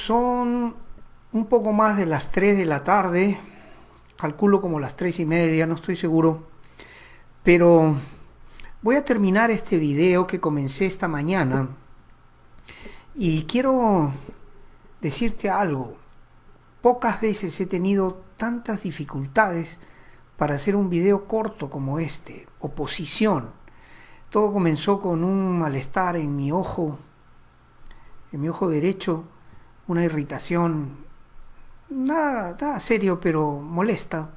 son un poco más de las 3 de la tarde, calculo como las 3:30, no estoy seguro, pero voy a terminar este video que comencé esta mañana y quiero decirte algo. Pocas veces he tenido tantas dificultades para hacer un video corto como este, oposición. Todo comenzó con un malestar en mi ojo derecho, una irritación, nada serio, pero molesta.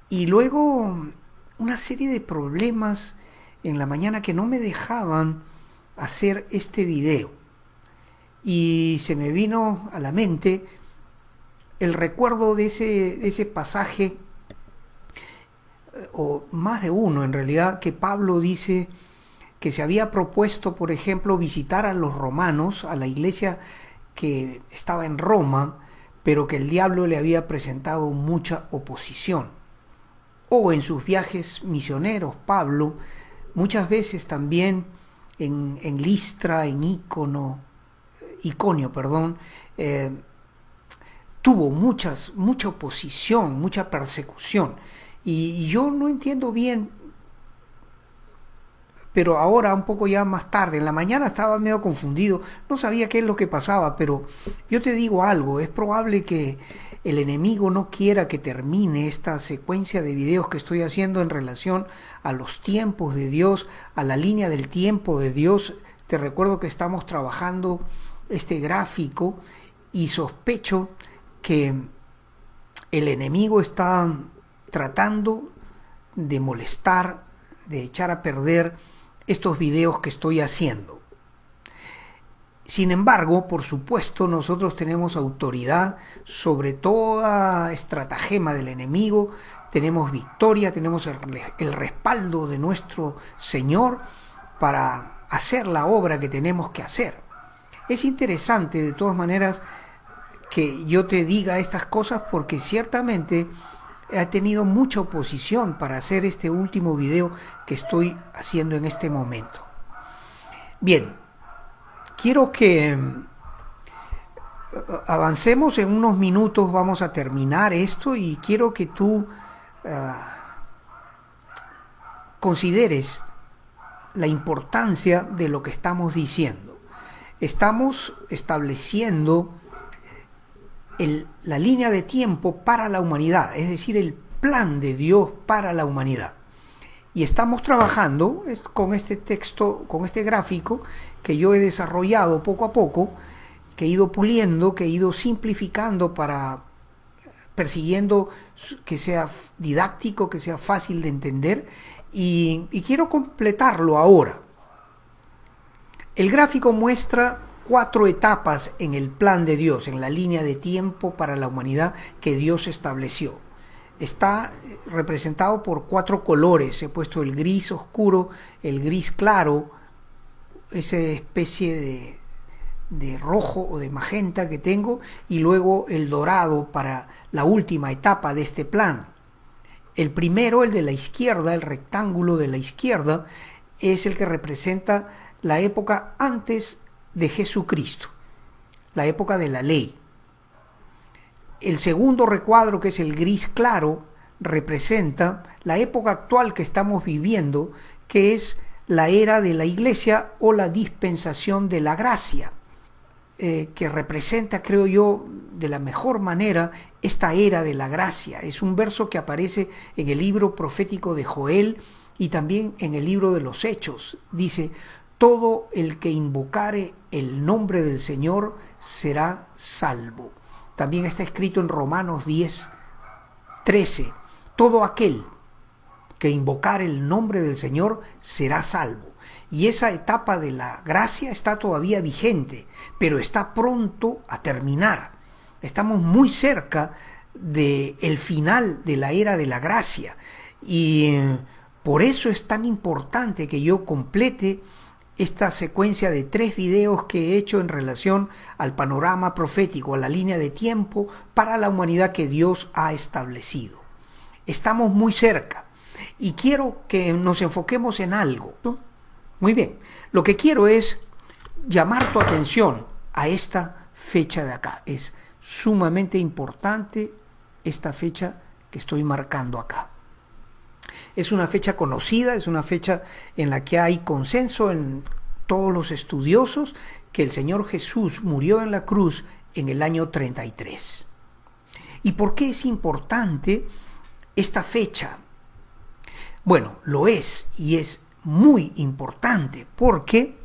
Y luego una serie de problemas en la mañana que no me dejaban hacer este video. Y se me vino a la mente el recuerdo de ese pasaje, o más de uno en realidad, que Pablo dice que se había propuesto, por ejemplo, visitar a los romanos, a la iglesia que estaba en Roma, pero que el diablo le había presentado mucha oposición. O en sus viajes misioneros, Pablo, muchas veces también en Listra, en Iconio, tuvo mucha oposición, mucha persecución. Y yo no entiendo bien, pero ahora, un poco ya más tarde, en la mañana estaba medio confundido, no sabía qué es lo que pasaba, pero yo te digo algo, es probable que el enemigo no quiera que termine esta secuencia de videos que estoy haciendo en relación a los tiempos de Dios, a la línea del tiempo de Dios. Te recuerdo que estamos trabajando este gráfico y sospecho que el enemigo está tratando de molestar, de echar a perder estos videos que estoy haciendo. Sin embargo, por supuesto, nosotros tenemos autoridad sobre toda estratagema del enemigo, tenemos victoria, tenemos el respaldo de nuestro Señor para hacer la obra que tenemos que hacer. Es interesante, de todas maneras, que yo te diga estas cosas porque ciertamente he tenido mucha oposición para hacer este último video que estoy haciendo en este momento. Bien, quiero que avancemos en unos minutos, vamos a terminar esto y quiero que tú consideres la importancia de lo que estamos diciendo. Estamos estableciendo la línea de tiempo para la humanidad, es decir, el plan de Dios para la humanidad. Y estamos trabajando con este texto, con este gráfico que yo he desarrollado poco a poco, que he ido puliendo, que he ido simplificando para persiguiendo que sea didáctico, que sea fácil de entender, y quiero completarlo ahora. El gráfico muestra 4 etapas en el plan de Dios, en la línea de tiempo para la humanidad que Dios estableció. Está representado por 4 colores. He puesto el gris oscuro, el gris claro, esa especie de rojo o de magenta que tengo, y luego el dorado para la última etapa de este plan. El primero, el de la izquierda, el rectángulo de la izquierda, es el que representa la época antes de Jesucristo, la época de la ley. El segundo recuadro, que es el gris claro, representa la época actual que estamos viviendo, que es la era de la iglesia o la dispensación de la gracia, que representa, creo yo, de la mejor manera esta era de la gracia. Es un verso que aparece en el libro profético de Joel y también en el libro de los Hechos. Dice: todo el que invocare el nombre del Señor será salvo. También está escrito en Romanos 10:13. Todo aquel que invocare el nombre del Señor será salvo. Y esa etapa de la gracia está todavía vigente, pero está pronto a terminar. Estamos muy cerca del final de la era de la gracia. Y por eso es tan importante que yo complete esta secuencia de 3 videos que he hecho en relación al panorama profético, a la línea de tiempo para la humanidad que Dios ha establecido. Estamos muy cerca y quiero que nos enfoquemos en algo, ¿no? Muy bien, lo que quiero es llamar tu atención a esta fecha de acá. Es sumamente importante esta fecha que estoy marcando acá. Es una fecha conocida, es una fecha en la que hay consenso en todos los estudiosos que el Señor Jesús murió en la cruz en el año 33. ¿Y por qué es importante esta fecha? Bueno, lo es, y es muy importante porque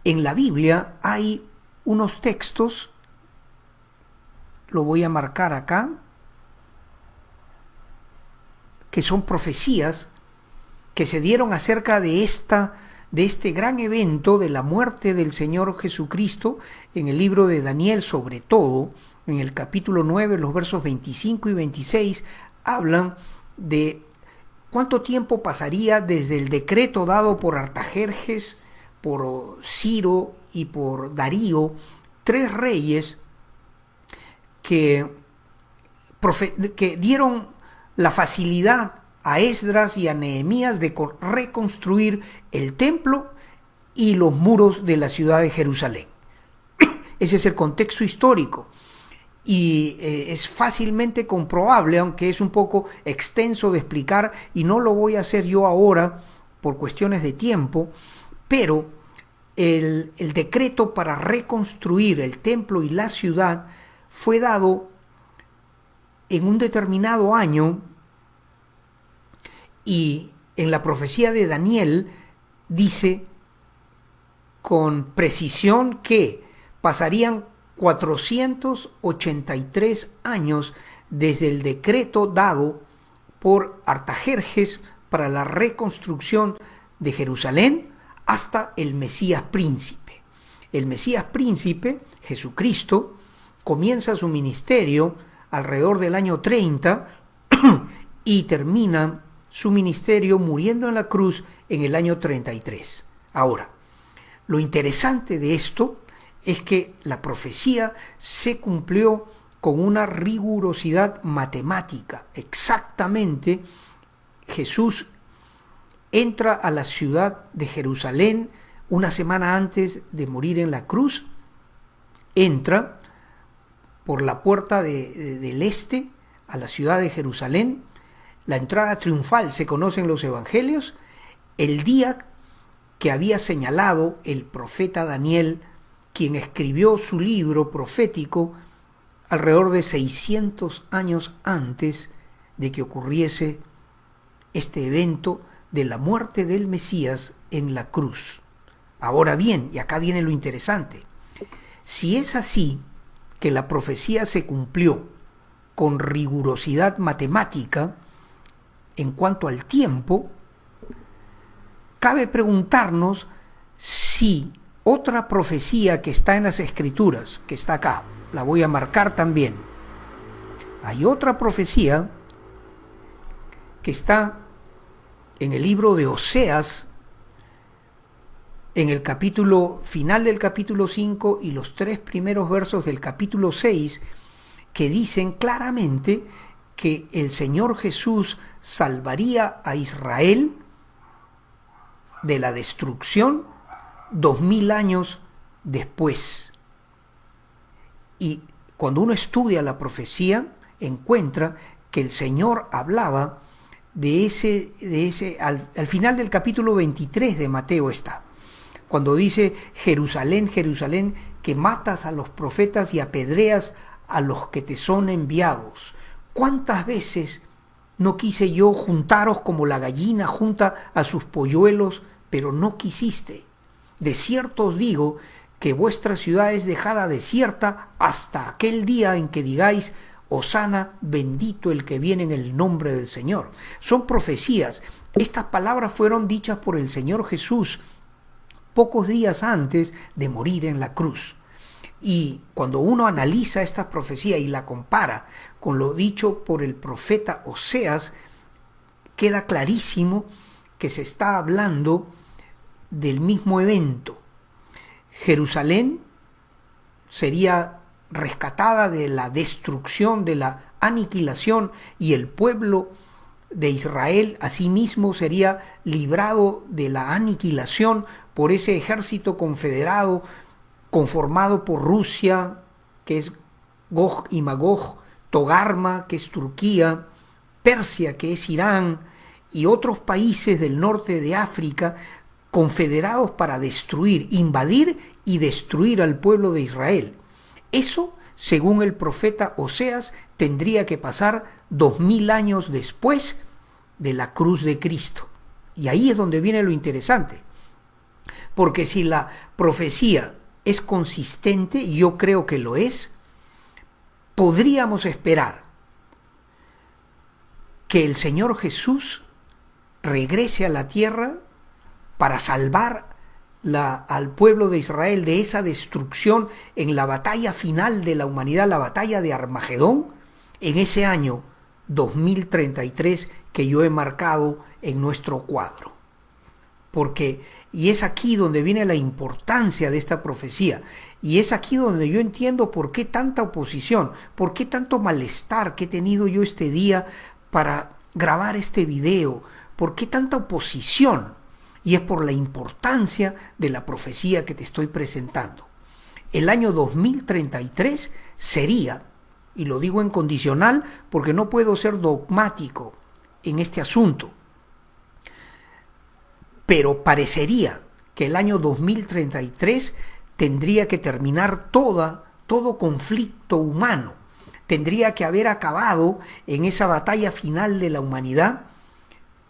en la Biblia hay unos textos, lo voy a marcar acá, que son profecías que se dieron acerca de este gran evento de la muerte del Señor Jesucristo en el libro de Daniel, sobre todo en el capítulo 9, los versos 25 y 26, hablan de cuánto tiempo pasaría desde el decreto dado por Artajerjes, por Ciro y por Darío, 3 reyes que dieron la facilidad a Esdras y a Nehemías de reconstruir el templo y los muros de la ciudad de Jerusalén. Ese es el contexto histórico y es fácilmente comprobable, aunque es un poco extenso de explicar y no lo voy a hacer yo ahora por cuestiones de tiempo, pero el decreto para reconstruir el templo y la ciudad fue dado en un determinado año, y en la profecía de Daniel dice con precisión que pasarían 483 años desde el decreto dado por Artajerjes para la reconstrucción de Jerusalén hasta el Mesías príncipe. El Mesías príncipe, Jesucristo, comienza su ministerio alrededor del año 30 y termina su ministerio muriendo en la cruz en el año 33. Ahora, lo interesante de esto es que la profecía se cumplió con una rigurosidad matemática. Exactamente, Jesús entra a la ciudad de Jerusalén una semana antes de morir en la cruz, entra por la puerta del este a la ciudad de Jerusalén. La entrada triunfal se conoce en los evangelios, el día que había señalado el profeta Daniel, quien escribió su libro profético alrededor de 600 años antes de que ocurriese este evento de la muerte del Mesías en la cruz. Ahora bien, y acá viene lo interesante, si es así que la profecía se cumplió con rigurosidad matemática en cuanto al tiempo, cabe preguntarnos si otra profecía que está en las Escrituras, que está acá, la voy a marcar también. Hay otra profecía que está en el libro de Oseas, en el capítulo final del capítulo 5 y los 3 primeros versos del capítulo 6, que dicen claramente que el Señor Jesús salvaría a Israel de la destrucción 2000 años después. Y cuando uno estudia la profecía, encuentra que el Señor hablaba al final del capítulo 23 de Mateo está, cuando dice: Jerusalén, Jerusalén, que matas a los profetas y apedreas a los que te son enviados. ¿Cuántas veces no quise yo juntaros como la gallina junta a sus polluelos, pero no quisiste? De cierto os digo que vuestra ciudad es dejada desierta hasta aquel día en que digáis: Hosana, bendito el que viene en el nombre del Señor. Son profecías. Estas palabras fueron dichas por el Señor Jesús pocos días antes de morir en la cruz. Y cuando uno analiza esta profecía y la compara con lo dicho por el profeta Oseas, queda clarísimo que se está hablando del mismo evento. Jerusalén sería rescatada de la destrucción, de la aniquilación, y el pueblo de Israel asimismo sería librado de la aniquilación por ese ejército confederado conformado por Rusia, que es Gog y Magog, Togarma, que es Turquía, Persia, que es Irán, y otros países del norte de África, confederados para destruir, invadir y destruir al pueblo de Israel. Eso, según el profeta Oseas, tendría que pasar 2000 años después de la cruz de Cristo. Y ahí es donde viene lo interesante. Porque si la profecía es consistente, y yo creo que lo es, podríamos esperar que el Señor Jesús regrese a la tierra para salvar al pueblo de Israel de esa destrucción en la batalla final de la humanidad, la batalla de Armagedón, en ese año 2033 que yo he marcado en nuestro cuadro. Y es aquí donde viene la importancia de esta profecía, y es aquí donde yo entiendo por qué tanta oposición, por qué tanto malestar que he tenido yo este día para grabar este video, por qué tanta oposición. Y es por la importancia de la profecía que te estoy presentando. El año 2033 sería, y lo digo en condicional porque no puedo ser dogmático en este asunto, pero parecería que el año 2033 tendría que terminar todo conflicto humano, tendría que haber acabado en esa batalla final de la humanidad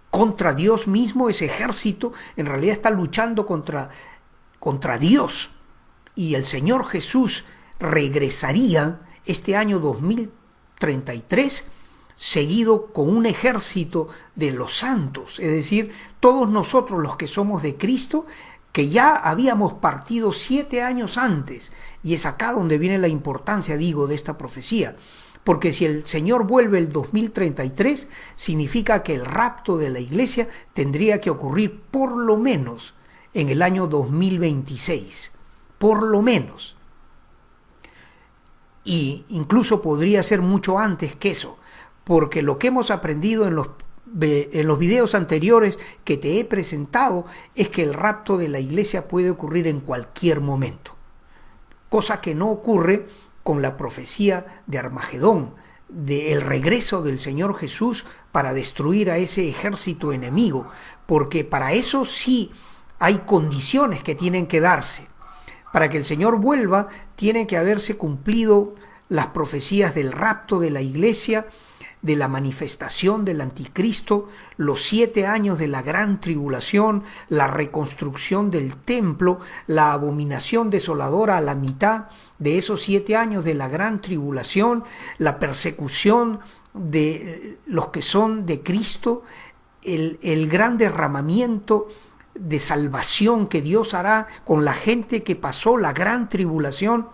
contra Dios mismo. Ese ejército en realidad está luchando contra Dios, y el Señor Jesús regresaría este año 2033 seguido con un ejército de los santos, es decir, todos nosotros los que somos de Cristo, que ya habíamos partido 7 años antes, y es acá donde viene la importancia, digo, de esta profecía. Porque si el Señor vuelve el 2033, significa que el rapto de la iglesia tendría que ocurrir por lo menos en el año 2026. Por lo menos. Y incluso podría ser mucho antes que eso. Porque lo que hemos aprendido en los videos anteriores que te he presentado es que el rapto de la iglesia puede ocurrir en cualquier momento. Cosa que no ocurre con la profecía de Armagedón, del regreso del Señor Jesús para destruir a ese ejército enemigo, porque para eso sí hay condiciones que tienen que darse. Para que el Señor vuelva, tiene que haberse cumplido las profecías del rapto de la iglesia, de la manifestación del anticristo, los 7 años de la gran tribulación, la reconstrucción del templo, la abominación desoladora a la mitad de esos 7 años de la gran tribulación, la persecución de los que son de Cristo, el gran derramamiento de salvación que Dios hará con la gente que pasó la gran tribulación.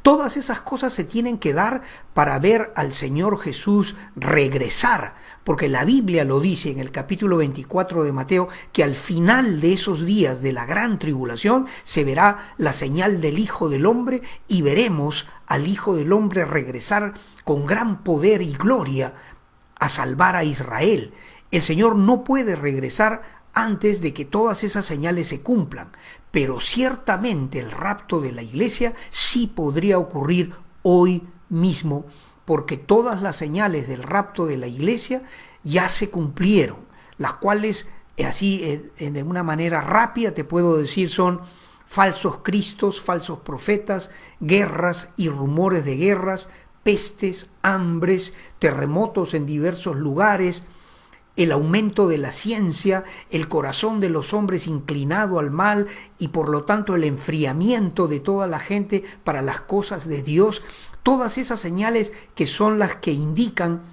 Todas esas cosas se tienen que dar para ver al Señor Jesús regresar, porque la Biblia lo dice en el capítulo 24 de Mateo, que al final de esos días de la gran tribulación se verá la señal del Hijo del Hombre, y veremos al Hijo del Hombre regresar con gran poder y gloria a salvar a Israel. El Señor no puede regresar antes de que todas esas señales se cumplan, pero ciertamente el rapto de la iglesia sí podría ocurrir hoy mismo, porque todas las señales del rapto de la iglesia ya se cumplieron, las cuales, así de una manera rápida te puedo decir, son falsos cristos, falsos profetas, guerras y rumores de guerras, pestes, hambres, terremotos en diversos lugares, el aumento de la ciencia, el corazón de los hombres inclinado al mal, y por lo tanto el enfriamiento de toda la gente para las cosas de Dios. Todas esas señales que son las que indican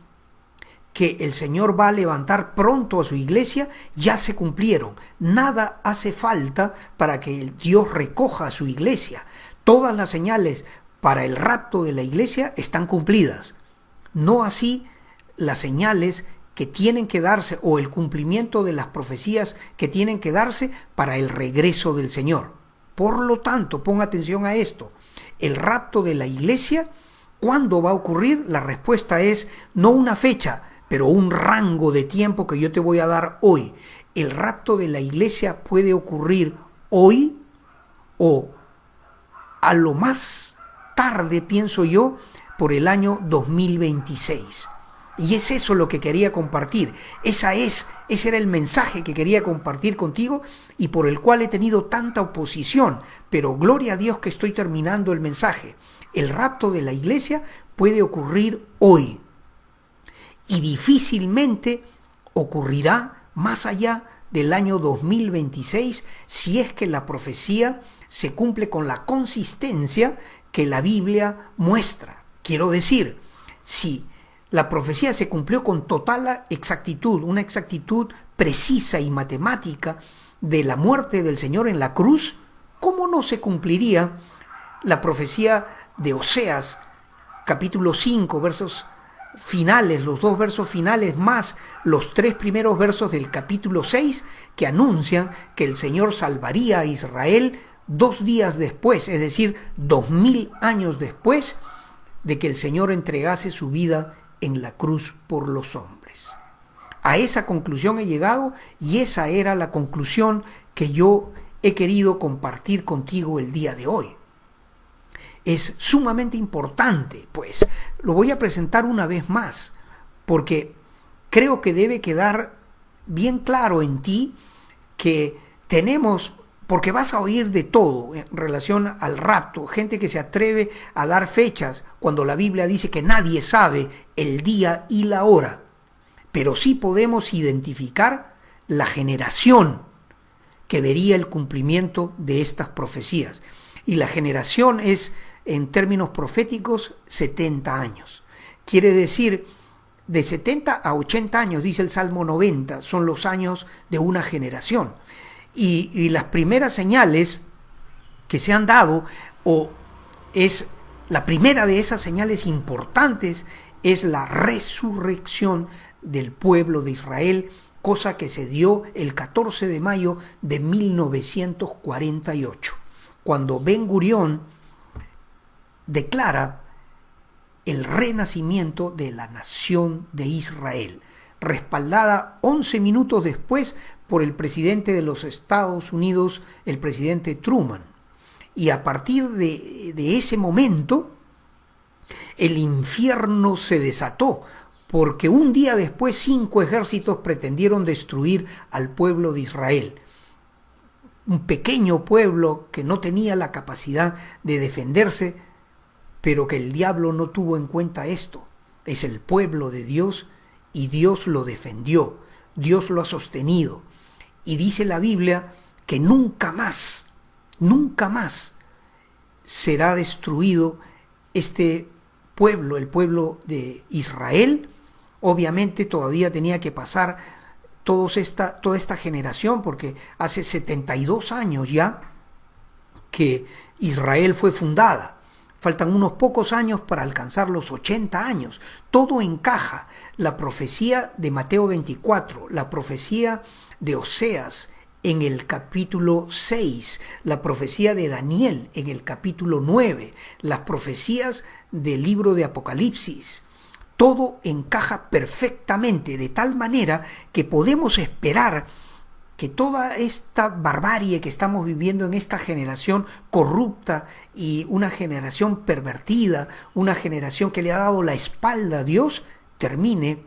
que el Señor va a levantar pronto a su iglesia, ya se cumplieron. Nada hace falta para que Dios recoja a su iglesia. Todas las señales para el rapto de la iglesia están cumplidas. No así las señales que tienen que darse, o el cumplimiento de las profecías que tienen que darse para el regreso del Señor. Por lo tanto, pon atención a esto. El rapto de la iglesia, ¿cuándo va a ocurrir? La respuesta es no una fecha, pero un rango de tiempo que yo te voy a dar hoy. El rapto de la iglesia puede ocurrir hoy, o a lo más tarde, pienso yo, por el año 2026. Y es eso lo que quería compartir. Ese era el mensaje que quería compartir contigo y por el cual he tenido tanta oposición. Pero gloria a Dios que estoy terminando el mensaje. El rapto de la iglesia puede ocurrir hoy. Y difícilmente ocurrirá más allá del año 2026 si es que la profecía se cumple con la consistencia que la Biblia muestra. Quiero decir, si la profecía se cumplió con total exactitud, una exactitud precisa y matemática de la muerte del Señor en la cruz, ¿cómo no se cumpliría la profecía de Oseas, capítulo 5, versos finales, los 2 versos finales más los 3 primeros versos del capítulo 6, que anuncian que el Señor salvaría a Israel 2 días después, es decir, 2000 años después de que el Señor entregase su vida en la cruz por los hombres? A esa conclusión he llegado y esa era la conclusión que yo he querido compartir contigo el día de hoy. Es sumamente importante, pues lo voy a presentar una vez más, porque creo que debe quedar bien claro en ti que tenemos, porque vas a oír de todo en relación al rapto, gente que se atreve a dar fechas cuando la Biblia dice que nadie sabe el día y la hora, pero sí podemos identificar la generación que vería el cumplimiento de estas profecías. Y la generación es, en términos proféticos, 70 años. Quiere decir, de 70 a 80 años, dice el Salmo 90, son los años de una generación. Y las primeras señales que se han dado, o es la primera de esas señales importantes, es la resurrección del pueblo de Israel, cosa que se dio el 14 de mayo de 1948, cuando Ben Gurión declara el renacimiento de la nación de Israel, respaldada 11 minutos después por el presidente de los Estados Unidos, el presidente Truman. Y a partir de ese momento, el infierno se desató, porque un día después 5 ejércitos pretendieron destruir al pueblo de Israel. Un pequeño pueblo que no tenía la capacidad de defenderse, pero que el diablo no tuvo en cuenta esto. Es el pueblo de Dios y Dios lo defendió, Dios lo ha sostenido. Y dice la Biblia que nunca más será destruido este pueblo, el pueblo de Israel. Obviamente todavía tenía que pasar toda esta generación, porque hace 72 años ya que Israel fue fundada. Faltan unos pocos años para alcanzar los 80 años. Todo encaja. La profecía de Mateo 24, la profecía de Oseas en el capítulo 6, la profecía de Daniel en el capítulo 9, las profecías del libro de Apocalipsis. Todo encaja perfectamente, de tal manera que podemos esperar que toda esta barbarie que estamos viviendo en esta generación corrupta y una generación pervertida, una generación que le ha dado la espalda a Dios, termine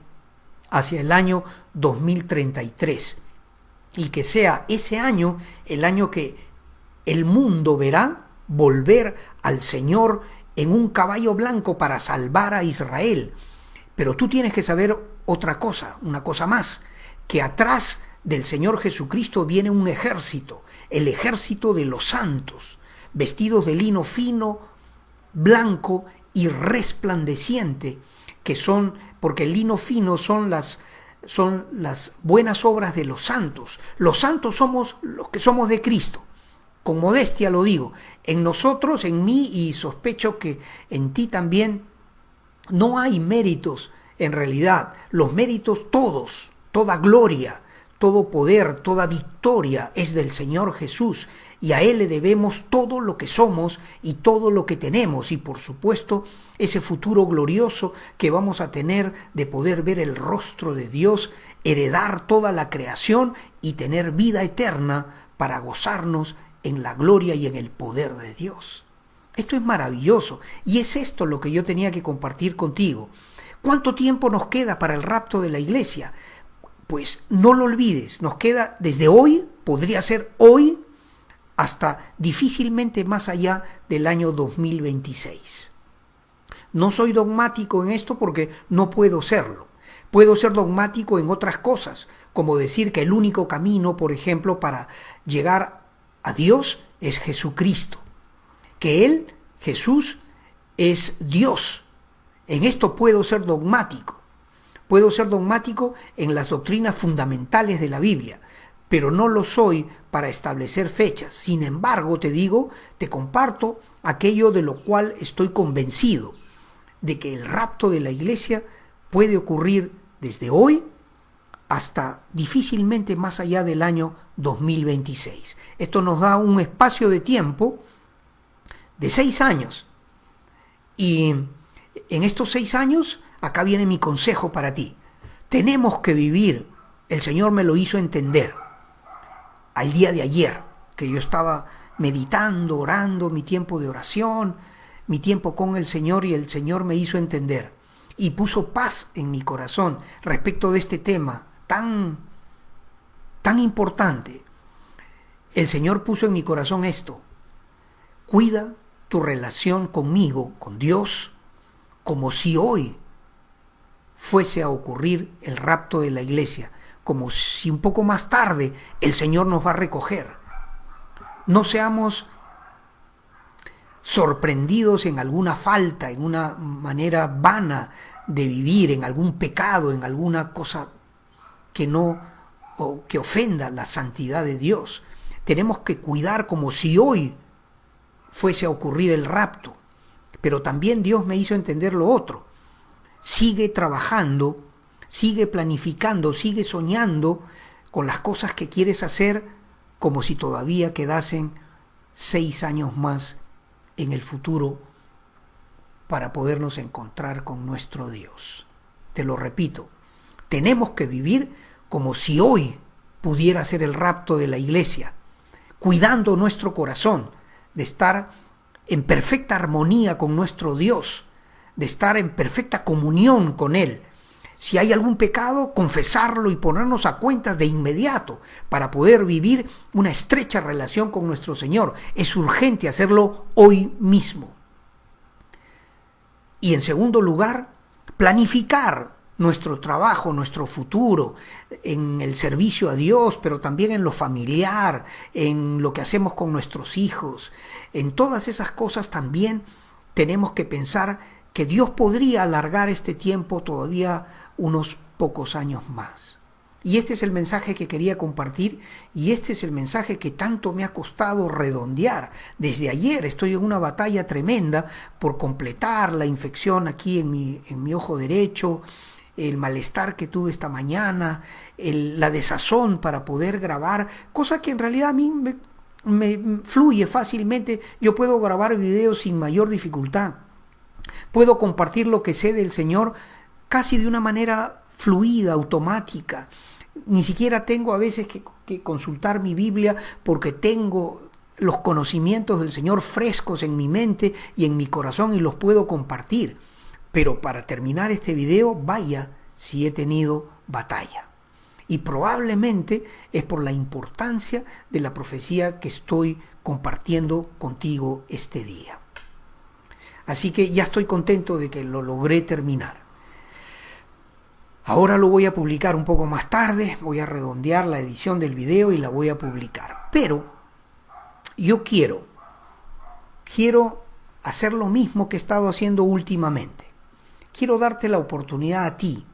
hacia el año 2033. Y que sea ese año el año que el mundo verá volver al Señor en un caballo blanco para salvar a Israel. Pero tú tienes que saber otra cosa, una cosa más, que atrás del Señor Jesucristo viene un ejército, el ejército de los santos, vestidos de lino fino, blanco y resplandeciente, que son, porque el lino fino son las buenas obras de los santos. Los santos somos los que somos de Cristo. Con modestia lo digo. En nosotros, en mí, y sospecho que en ti también, no hay méritos en realidad. Los méritos todos, toda gloria, todo poder, toda victoria es del Señor Jesús, y a Él le debemos todo lo que somos y todo lo que tenemos, y por supuesto ese futuro glorioso que vamos a tener de poder ver el rostro de Dios, heredar toda la creación y tener vida eterna para gozarnos en la gloria y en el poder de Dios. Esto es maravilloso y es esto lo que yo tenía que compartir contigo. ¿Cuánto tiempo nos queda para el rapto de la iglesia? Pues no lo olvides, nos queda desde hoy, podría ser hoy, hasta difícilmente más allá del año 2026. No soy dogmático en esto porque no puedo serlo. Puedo ser dogmático en otras cosas, como decir que el único camino, por ejemplo, para llegar a Dios es Jesucristo. Que Él, Jesús, es Dios. En esto puedo ser dogmático. Puedo ser dogmático en las doctrinas fundamentales de la Biblia, pero no lo soy para establecer fechas. Sin embargo, te comparto aquello de lo cual estoy convencido, de que el rapto de la iglesia puede ocurrir desde hoy hasta difícilmente más allá del año 2026. Esto nos da un espacio de tiempo de 6 años. Y en estos 6 años, acá viene mi consejo para ti. Tenemos que vivir, el Señor me lo hizo entender, al día de ayer, que yo estaba meditando, orando, mi tiempo de oración, mi tiempo con el Señor, y el Señor me hizo entender y puso paz en mi corazón respecto de este tema tan importante. El Señor puso en mi corazón esto: cuida tu relación conmigo, con Dios, como si hoy fuese a ocurrir el rapto de la iglesia, como si un poco más tarde el Señor nos va a recoger. No seamos sorprendidos en alguna falta, en una manera vana de vivir, en algún pecado, en alguna cosa que no, o que ofenda la santidad de Dios. Tenemos que cuidar como si hoy fuese a ocurrir el rapto. Pero también Dios me hizo entender lo otro: sigue trabajando, sigue planificando, sigue soñando con las cosas que quieres hacer, como si todavía quedasen 6 años más en el futuro para podernos encontrar con nuestro Dios. Te lo repito, tenemos que vivir como si hoy pudiera ser el rapto de la iglesia, cuidando nuestro corazón, de estar en perfecta armonía con nuestro Dios, de estar en perfecta comunión con Él. Si hay algún pecado, confesarlo y ponernos a cuentas de inmediato para poder vivir una estrecha relación con nuestro Señor. Es urgente hacerlo hoy mismo. Y en segundo lugar, planificar nuestro trabajo, nuestro futuro, en el servicio a Dios, pero también en lo familiar, en lo que hacemos con nuestros hijos. En todas esas cosas también tenemos que pensar que Dios podría alargar este tiempo todavía unos pocos años más. Y este es el mensaje que quería compartir, y este es el mensaje que tanto me ha costado redondear. Desde ayer estoy en una batalla tremenda por completar la infección aquí en mi ojo derecho, el malestar que tuve esta mañana, la desazón para poder grabar, cosa que en realidad a mí me fluye fácilmente. Yo puedo grabar videos sin mayor dificultad. Puedo compartir lo que sé del Señor casi de una manera fluida, automática. Ni siquiera tengo a veces que consultar mi Biblia, porque tengo los conocimientos del Señor frescos en mi mente y en mi corazón y los puedo compartir. Pero para terminar este video, vaya si he tenido batalla. Y probablemente es por la importancia de la profecía que estoy compartiendo contigo este día. Así que ya estoy contento de que lo logré terminar. Ahora lo voy a publicar un poco más tarde, voy a redondear la edición del video y la voy a publicar. Pero yo quiero hacer lo mismo que he estado haciendo últimamente. Quiero darte la oportunidad a ti,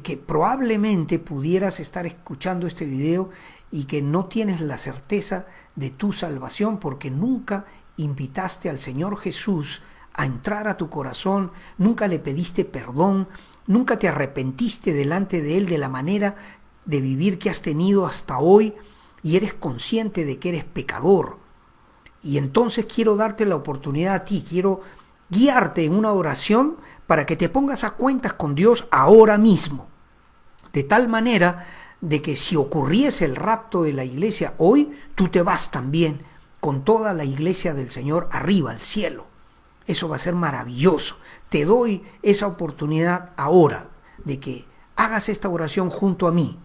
que probablemente pudieras estar escuchando este video y que no tienes la certeza de tu salvación porque nunca invitaste al Señor Jesús a entrar a tu corazón, nunca le pediste perdón, nunca te arrepentiste delante de Él de la manera de vivir que has tenido hasta hoy y eres consciente de que eres pecador. Y entonces quiero darte la oportunidad a ti, quiero guiarte en una oración para que te pongas a cuentas con Dios ahora mismo, de tal manera de que si ocurriese el rapto de la iglesia hoy, tú te vas también con toda la iglesia del Señor arriba, al cielo. Eso va a ser maravilloso. Te doy esa oportunidad ahora de que hagas esta oración junto a mí.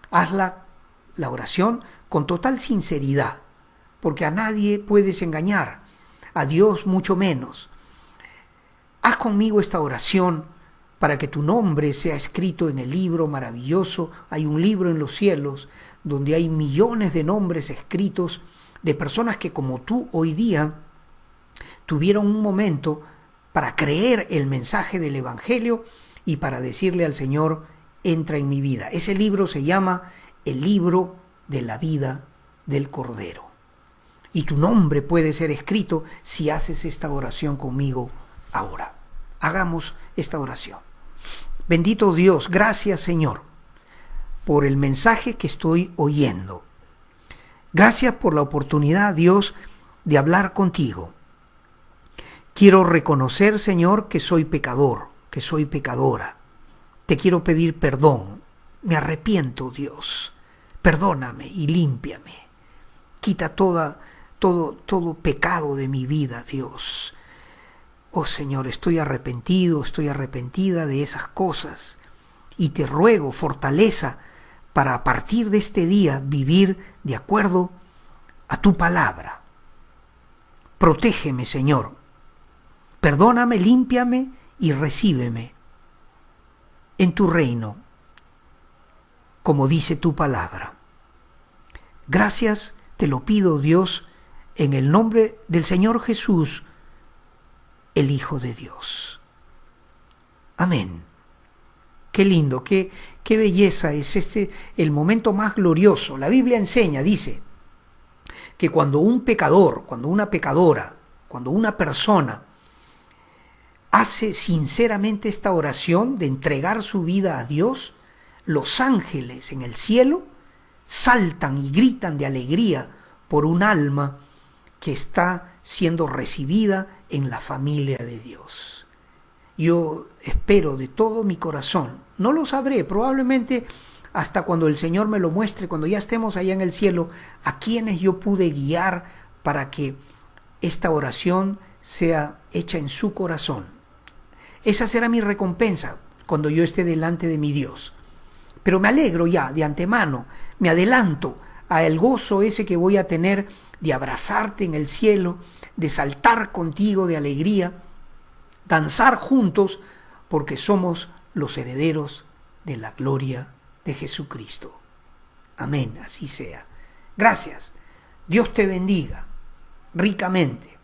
Hazla, la oración, con total sinceridad, porque a nadie puedes engañar, a Dios mucho menos. Haz conmigo esta oración para que tu nombre sea escrito en el libro maravilloso. Hay un libro en los cielos donde hay millones de nombres escritos de personas que como tú hoy día tuvieron un momento para creer el mensaje del Evangelio y para decirle al Señor, entra en mi vida. Ese libro se llama el libro de la vida del Cordero. Y tu nombre puede ser escrito si haces esta oración conmigo ahora. Hagamos esta oración. Bendito Dios, gracias Señor por el mensaje que estoy oyendo. Gracias por la oportunidad, Dios, de hablar contigo. Quiero reconocer, Señor, que soy pecador, que soy pecadora. Te quiero pedir perdón. Me arrepiento, Dios. Perdóname y límpiame. Quita todo pecado de mi vida, Dios. Oh Señor, estoy arrepentido, estoy arrepentida de esas cosas. Y te ruego fortaleza para a partir de este día vivir de acuerdo a tu palabra. Protégeme, Señor. Perdóname, límpiame y recíbeme en tu reino, como dice tu palabra. Gracias te lo pido, Dios, en el nombre del Señor Jesús, el Hijo de Dios. Amén. Qué lindo, qué belleza es este, el momento más glorioso. La Biblia enseña, dice, que cuando un pecador, cuando una pecadora, cuando una persona hace sinceramente esta oración de entregar su vida a Dios, los ángeles en el cielo saltan y gritan de alegría por un alma que está siendo recibida en la familia de Dios. Yo espero de todo mi corazón, no lo sabré, probablemente hasta cuando el Señor me lo muestre, cuando ya estemos allá en el cielo, a quienes yo pude guiar para que esta oración sea hecha en su corazón. Esa será mi recompensa cuando yo esté delante de mi Dios. Pero me alegro ya de antemano, me adelanto al gozo ese que voy a tener de abrazarte en el cielo, de saltar contigo de alegría, danzar juntos, porque somos los herederos de la gloria de Jesucristo. Amén, así sea. Gracias. Dios te bendiga ricamente.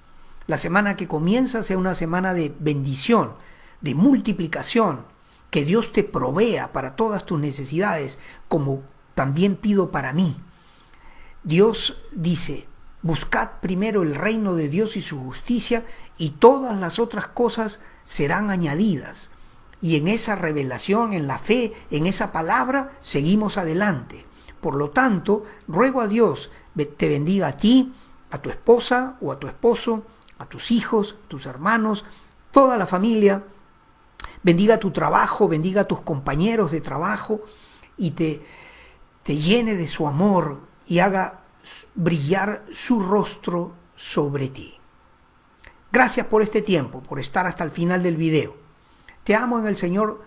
La semana que comienza sea una semana de bendición, de multiplicación, que Dios te provea para todas tus necesidades, como también pido para mí. Dios dice, buscad primero el reino de Dios y su justicia, y todas las otras cosas serán añadidas. Y en esa revelación, en la fe, en esa palabra, seguimos adelante. Por lo tanto, ruego a Dios te bendiga a ti, a tu esposa o a tu esposo, a tus hijos, a tus hermanos, toda la familia. Bendiga tu trabajo, bendiga a tus compañeros de trabajo y te llene de su amor y haga brillar su rostro sobre ti. Gracias por este tiempo, por estar hasta el final del video. Te amo en el Señor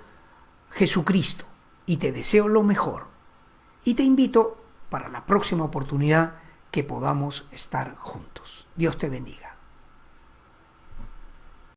Jesucristo y te deseo lo mejor. Y te invito para la próxima oportunidad que podamos estar juntos. Dios te bendiga.